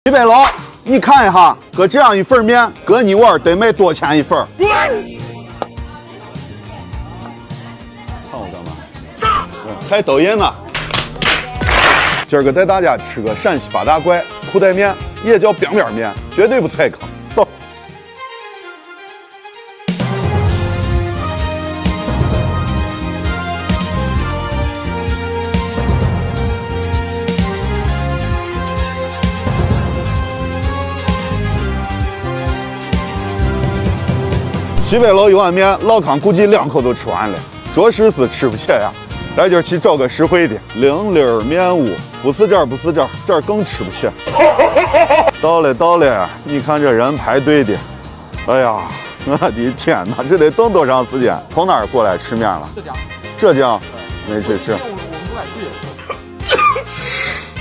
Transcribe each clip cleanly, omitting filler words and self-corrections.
李北楼，你看一下，搁这样一份面，搁你碗得卖多钱一份？看我干嘛？拍抖音呢。今儿个带大家吃个陕西八大怪裤带面，也叫边边面，绝对不踩坑。走。西北楼一碗面，老康估计2口都吃完了，着实是吃不起呀。咱今儿去找个实惠的零粒面屋，不是这儿，不是这儿，这儿更吃不起。到了，你看这人排队的，哎呀，我的天哪，这得等多长时间？从哪儿过来吃面了？浙江，没去吃。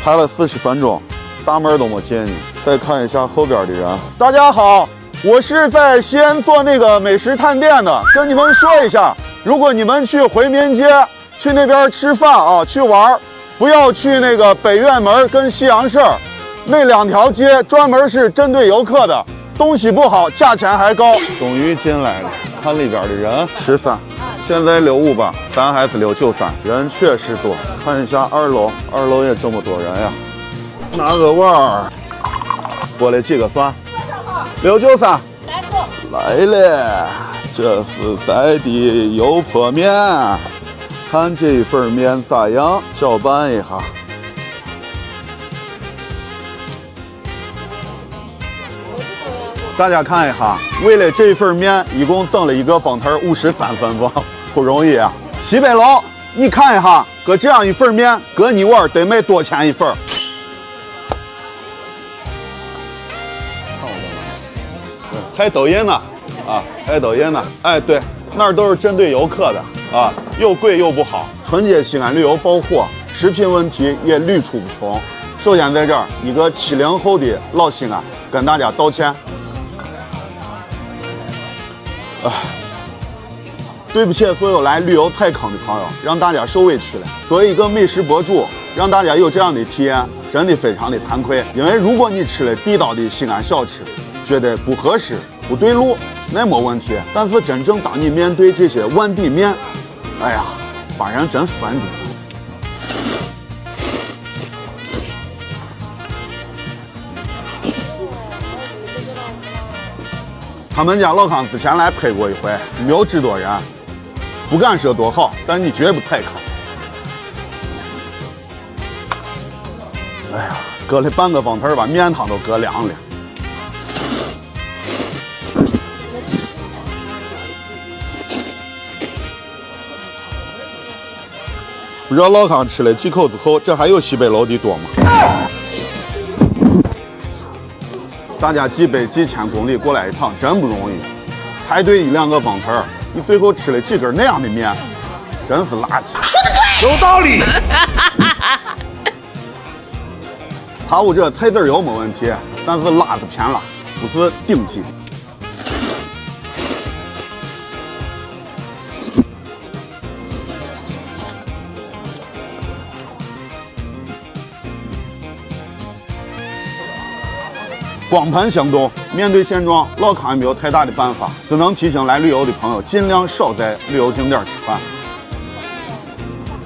排了40分钟，大门都没进呢。再看一下后边的人，大家好。我是在西安做那个美食探店的，跟你们说一下，如果你们去回民街，去那边吃饭啊，去玩，不要去那个北院门跟西洋市，那2条街专门是针对游客的，东西不好，价钱还高。终于进来了，看里边的人，13，现在65吧，咱还是693，人确实多。看一下2楼，2楼也这么多人呀。拿个碗儿，过来几个蒜。693，来了，这是在地油泼面，看这份面咋样？搅拌一下。大家看一下，为了这份面，一共等了1个方头53分钟，不容易啊！西北楼，你看一下，搁这样一份面，搁你碗得卖多钱一份？拍抖音呢，啊，拍抖音呢，哎，对，那儿都是针对游客的啊，又贵又不好。春节西安旅游爆火，食品问题也屡出不穷。首先在这儿，一个70后的老西安跟大家道歉，对不起所有来旅游踩坑的朋友，让大家受委屈了。作为一个美食博主，让大家有这样的体验，真的非常的惭愧。因为如果你吃了地道的西安小吃，觉得不合适、不对路，那没问题。但是真正当你面对这些碗底面，哎呀，把人真烦的。他们家老康之前来拍过一回，6只多人，不敢说多好，但你绝不踩坑。哎呀，搁了半个方头，把面汤都搁凉了。不知道老康吃了几口之后，这还有西北楼的多吗？大家几百几千公里过来一趟，真不容易。排队1、2个方头，你最后吃了几根那样的面，真是垃圾。说的对，有道理。他屋这菜籽油没问题，但是辣子偏辣，不是顶级的。光盘行动，面对现状，老康也没有太大的办法，只能提醒来旅游的朋友尽量少在旅游景点吃饭。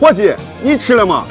伙计，你吃了吗？